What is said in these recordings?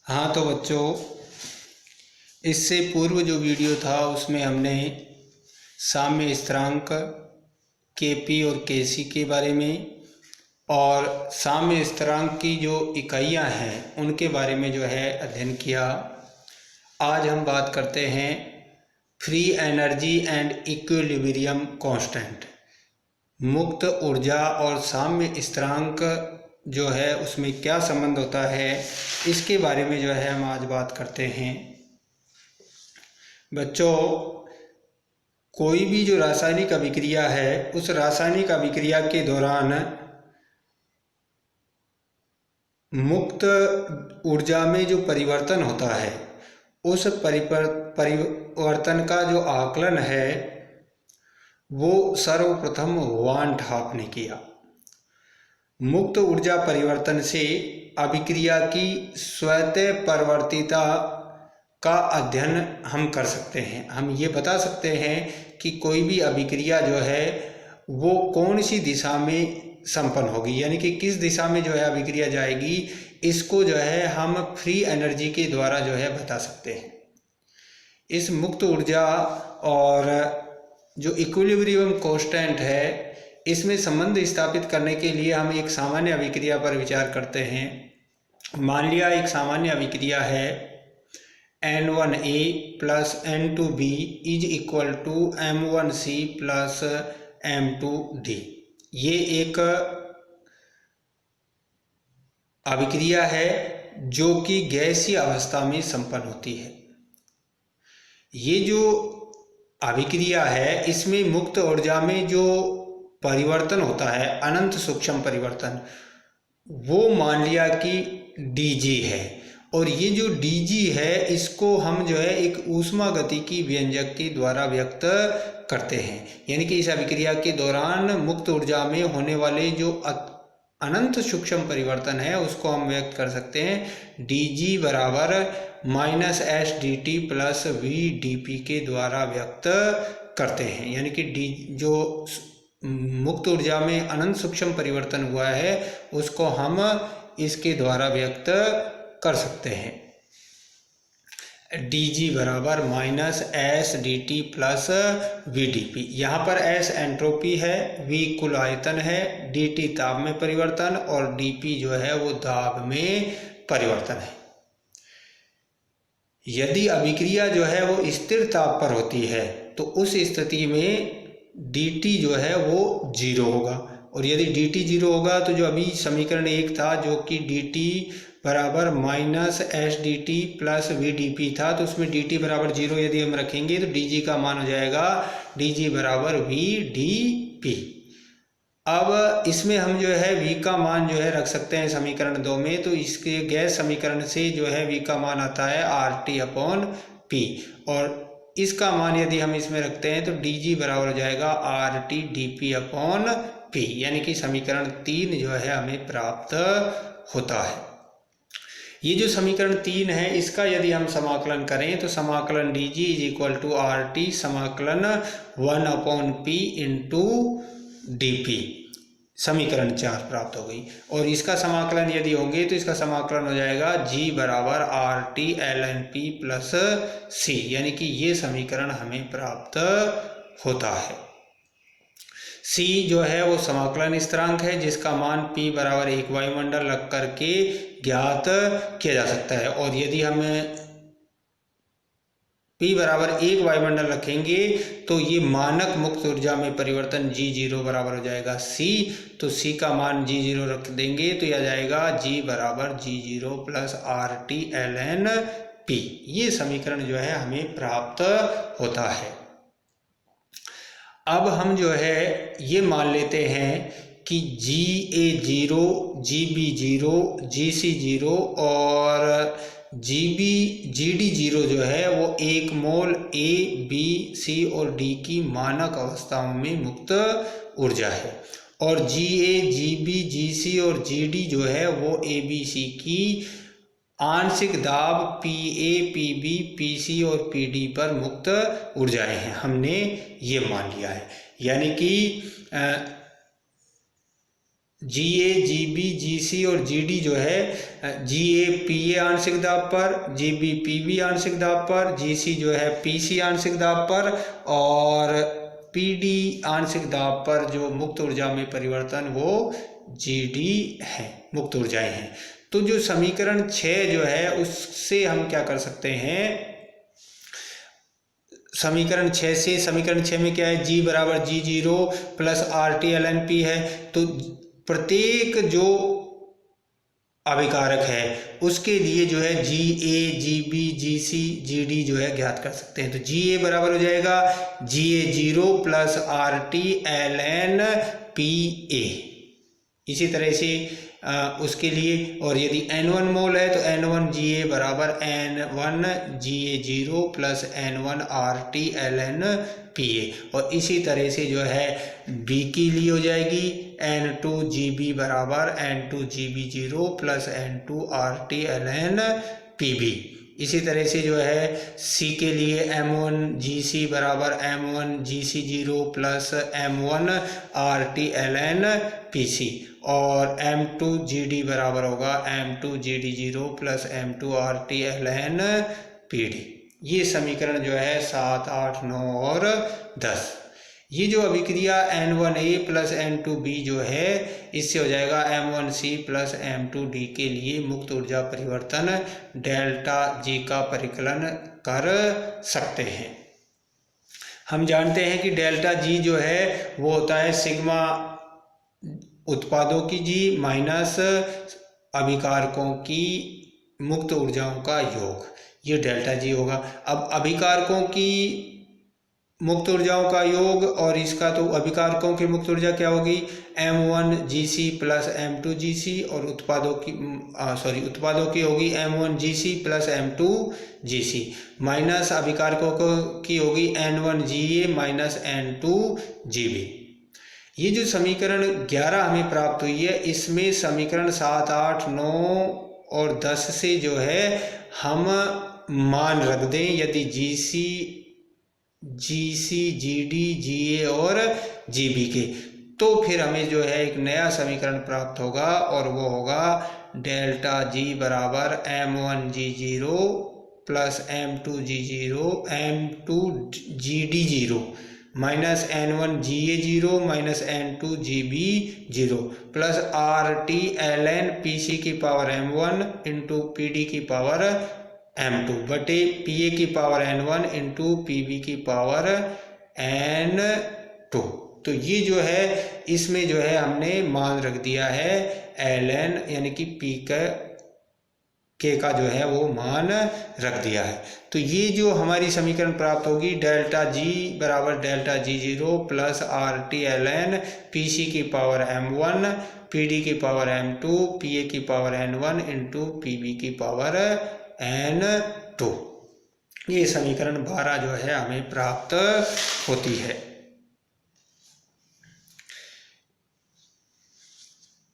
हाँ तो बच्चों, इससे पूर्व जो वीडियो था उसमें हमने साम्य स्थिरांक केपी और केसी के बारे में और साम्य स्थिरांक की जो इकाइयाँ हैं उनके बारे में जो है अध्ययन किया। आज हम बात करते हैं free energy and equilibrium constant. मुक्त ऊर्जा और साम्य स्थिरांक जो है उसमें क्या संबंध होता है, इसके बारे में जो है हम आज बात करते हैं। बच्चों, कोई भी जो रासायनिक अभिक्रिया है उस रासायनिक अभिक्रिया के दौरान मुक्त ऊर्जा में जो परिवर्तन होता है उस परिवर्तन का जो आकलन है वो सर्वप्रथम वान ठाप ने किया। मुक्त ऊर्जा परिवर्तन से अभिक्रिया की स्वतः परिवर्तिता का अध्ययन हम कर सकते हैं। हम ये बता सकते हैं कि कोई भी अभिक्रिया जो है वो कौन सी दिशा में संपन्न होगी, यानी कि किस दिशा में जो है अभिक्रिया जाएगी, इसको जो है हम फ्री एनर्जी के द्वारा जो है बता सकते हैं। इस मुक्त ऊर्जा और जो इक्विलिब्रियम कांस्टेंट है इसमें संबंध स्थापित करने के लिए हम एक सामान्य अभिक्रिया पर विचार करते हैं। मान लिया एक सामान्य अभिक्रिया है N1A plus N2B is equal to M1C plus M2D। ये एक अभिक्रिया है जो कि गैसीय अवस्था में संपन्न होती है। ये जो अभिक्रिया है इसमें मुक्त ऊर्जा में जो परिवर्तन होता है, अनंत सूक्ष्म परिवर्तन, वो मान लिया कि dg है। और ये जो dg है इसको हम जो है एक ऊष्मागतिकी व्यंजक के द्वारा व्यक्त करते हैं, यानी कि इस अभिक्रिया के दौरान मुक्त ऊर्जा में होने वाले जो अनंत सूक्ष्म परिवर्तन है उसको हम व्यक्त कर सकते हैं dg बराबर minus S D T plus V D P के द्वारा व्यक्त करते हैं। यानी कि जो मुक्त ऊर्जा में अनंत सूक्ष्म परिवर्तन हुआ है उसको हम इसके द्वारा व्यक्त कर सकते हैं। dg बराबर minus S D T plus V D P. यहाँ पर s एंट्रोपी है, v कुल आयतन है, dt ताप में परिवर्तन और dp जो है वो दाब में परिवर्तन है। यदि अभिक्रिया जो है वो स्थिर ताप पर होती है तो उस स्थिति में dt जो है वो 0 होगा, और यदि dt 0 होगा तो जो अभी समीकरण 1 था जो कि dt बराबर minus S D T plus V D P था, तो उसमें dt बराबर 0 यदि हम रखेंगे तो dg का मान हो जाएगा dg बराबर वी डी पी। अब इसमें हम जो है v का मान जो है रख सकते हैं समीकरण 2 में, तो इसके गैस समीकरण से जो है v का मान आता है आर टी अपॉन पी, और इसका मान यदि हम इसमें रखते हैं तो dg बराबर हो जाएगा R T D P upon P, यानी कि समीकरण 3 जो है हमें प्राप्त होता है। ये जो समीकरण 3 है इसका यदि हम समाकलन करें तो समाकलन dg is equal to R T समाकलन 1 upon P into D P, समीकरण 4 प्राप्त हो गई। और इसका समाकलन यदि होंगे तो इसका समाकलन हो जाएगा g बराबर R T L N P plus C, यानी कि ये समीकरण हमें प्राप्त होता है। c जो है वो समाकलन स्थिरांक है जिसका मान p बराबर 1 वायुमंडल रख करके ज्ञात किया जा सकता है। और यदि हम p बराबर 1 वायुमंडल रखेंगे तो ये मानक मुक्त ऊर्जा में परिवर्तन g0 बराबर हो जाएगा c, तो c का मान g0 रख देंगे तो यह आ जाएगा g बराबर g0 plus R T L N P. ये समीकरण जो है हमें प्राप्त होता है। अब हम जो है ये मान लेते हैं कि GA0, GB0, GC0 और GD0 जो है वो 1 मोल A, B, C और D की मानक अवस्थाओं में मुक्त ऊर्जा है, और GA, GB, GC और GD जो है वो ABC की आंशिक दाब PA, PB, PC और PD पर मुक्त ऊर्जाएं हैं। हमने ये मान लिया है, यानी कि जी ए, जी बी, जी सी और जी डी जो है, जी ए पी ए आंशिक दाब पर, जी बी पी बी आंशिक दाब पर, जी सी जो है पी सी आंशिक दाब पर और पी डी आंशिक दाब पर जो मुक्त ऊर्जा में परिवर्तन वो जी डी है, मुक्त ऊर्जाएं हैं। तो जो समीकरण 6 जो है उससे हम क्या कर सकते हैं, समीकरण 6 से, समीकरण 6 में क्या है, G बराबर G0 plus R T L N P है। तो प्रत्येक जो अभिकारक है उसके लिए जो है जी ए, जी बी, जी सी, जी डी जो है ज्ञात कर सकते हैं। तो जी ए बराबर हो जाएगा GA0 plus R T L N P A. इसी तरह से उसके लिए, और यदि N1 मोल है तो N1 GA बराबर N1 GA0 plus N1 RTLN PA। और इसी तरह से जो है B के लिए हो जाएगी N2 GB बराबर N2 GB0 plus N2 RTLN PB। इसी तरह से जो है C के लिए M1 GC बराबर M1 GC0 plus M1 RTLN PC और M2 GD बराबर होगा M2 GD0 plus M2 RTLN PD। ये समीकरण जो है 7, 8, 9 और 10। ये जो अभिक्रिया N1A प्लस N2B जो है इससे हो जाएगा M1C प्लस M2D के लिए मुक्त ऊर्जा परिवर्तन डेल्टा G का परिकलन कर सकते हैं। हम जानते हैं कि डेल्टा G जो है वो होता है सिग्मा उत्पादों की G माइनस अभिकारकों की मुक्त ऊर्जाओं का योग, ये डेल्टा G होगा। अब अभिकारकों की मुक्त ऊर्जाओं का योग और इसका, तो अभिकारकों की मुक्त ऊर्जा क्या होगी, M1 GC plus M2 GC और उत्पादों की होगी M1 GC plus M2 GC minus अभिकारकों की होगी N1 GA minus N2 GB। ये जो समीकरण 11 हमें प्राप्त हुई है इसमें समीकरण 7, 8, 9 और 10 से जो है हम मान रख दें, यदि GC, GD, GA और GB के, तो फिर हमें जो है एक नया समीकरण प्राप्त होगा और वो होगा डेल्टा G बराबर M1 G0 plus M2 G0 M2 GD0 minus N1 GA0 minus N2 GB0 plus RTLN PC की पावर M1 इंटू PD की पावर M2 बटे PA की पावर N1 इंटू PB की पावर N2। तो ये जो है इसमें जो है हमने मान रख दिया है LN यानी कि P का जो है वो मान रख दिया है। तो ये जो हमारी समीकरण प्राप्त होगी डेल्टा G बराबर delta G0 plus RTLN PC की पावर M1 PD की पावर M2 PA की पावर N1 इंटू PB की पावर N2। ये समीकरण 12 जो है हमें प्राप्त होती है।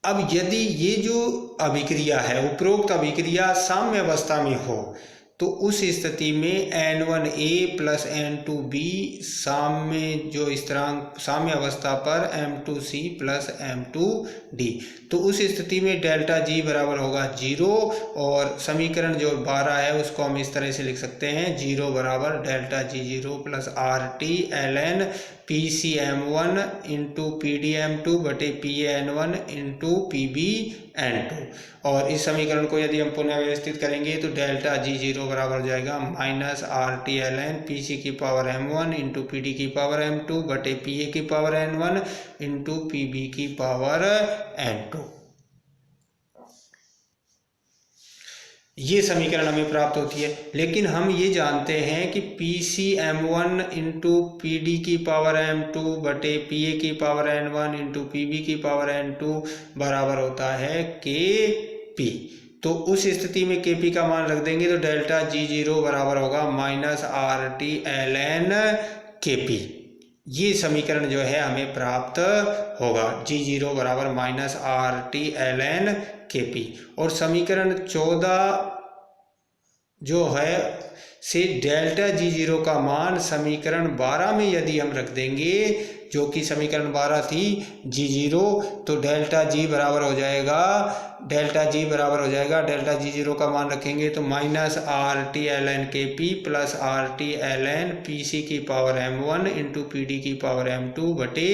अब यदि ये जो अभिक्रिया है उपरोक्त अभिक्रिया साम्य अवस्था में हो तो उस स्थिति में N1A प्लस N2B साम्य जो स्थिरांक साम्य अवस्था पर M2C प्लस M2D, तो उस स्थिति में डेल्टा G बराबर होगा 0 और समीकरण जो 12 है उसको हम इस तरह से लिख सकते हैं 0 बराबर delta G0 plus RTLN PCM1 into PDM2 बटे PAN1 इंटू PBN2। और इस समीकरण को यदि हम पुनः व्यवस्थित करेंगे तो डेल्टा G0 बराबर हो जाएगा माइनस RTLN PC की पावर M1 इंटू PD की पावर M2 बटे PA की पावर N1 इंटू PB की पावर N2। ये समीकरण हमें प्राप्त होती है। लेकिन हम ये जानते हैं कि PCM1 इंटू PD की पावर M2 बटे PA की पावर N1 इंटू PB की पावर N2 बराबर होता है KP। तो उस स्थिति में KP का मान रख देंगे तो डेल्टा G0 बराबर होगा माइनस RTLN KP। ये समीकरण जो है हमें प्राप्त होगा G0 बराबर माइनस RTLN KP। और समीकरण 14 जो है से डेल्टा जी जीरो का मान समीकरण 12 में यदि हम रख देंगे, जो कि समीकरण 12 थी जी जीरो, तो डेल्टा जी बराबर हो जाएगा डेल्टा जी जीरो का मान रखेंगे तो minus R T L N K P plus R T L N P C की power m1 into P D की पावर m2 बटे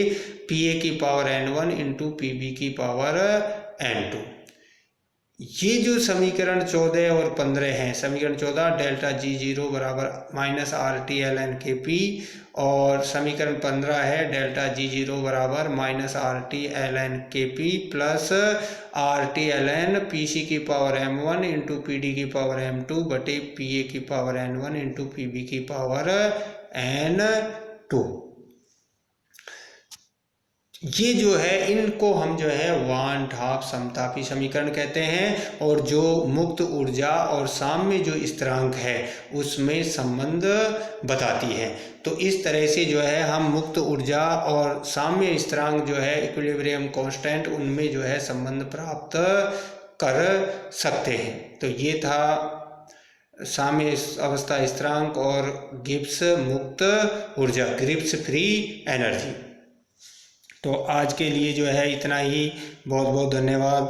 पी ए की power n1 into P B की power n2। ये जो समीकरण 14 और 15 हैं, समीकरण 14 डेल्टा जी जीरो बराबर minus R T L N K P, और समीकरण 15 है डेल्टा जी जीरो बराबर minus R T L N K P plus R T L N P C की power m1 into P D की power m2 बटे P A की power n1 into P B की power n2। ये जो है इनको हम जो है वान हाफ समतापी समीकरण कहते हैं, और जो मुक्त ऊर्जा और साम्य जो स्थिरांक है उसमें संबंध बताती है। तो इस तरह से जो है हम मुक्त ऊर्जा और साम्य स्थिरांक जो है इक्विलिब्रियम कांस्टेंट, उनमें जो है संबंध प्राप्त कर सकते हैं। तो ये था साम्य अवस्था स्थिरांक और गिब्स मुक्त ऊर्जा, गिब्स फ्री एनर्जी। तो आज के लिए जो है इतना ही। बहुत बहुत धन्यवाद।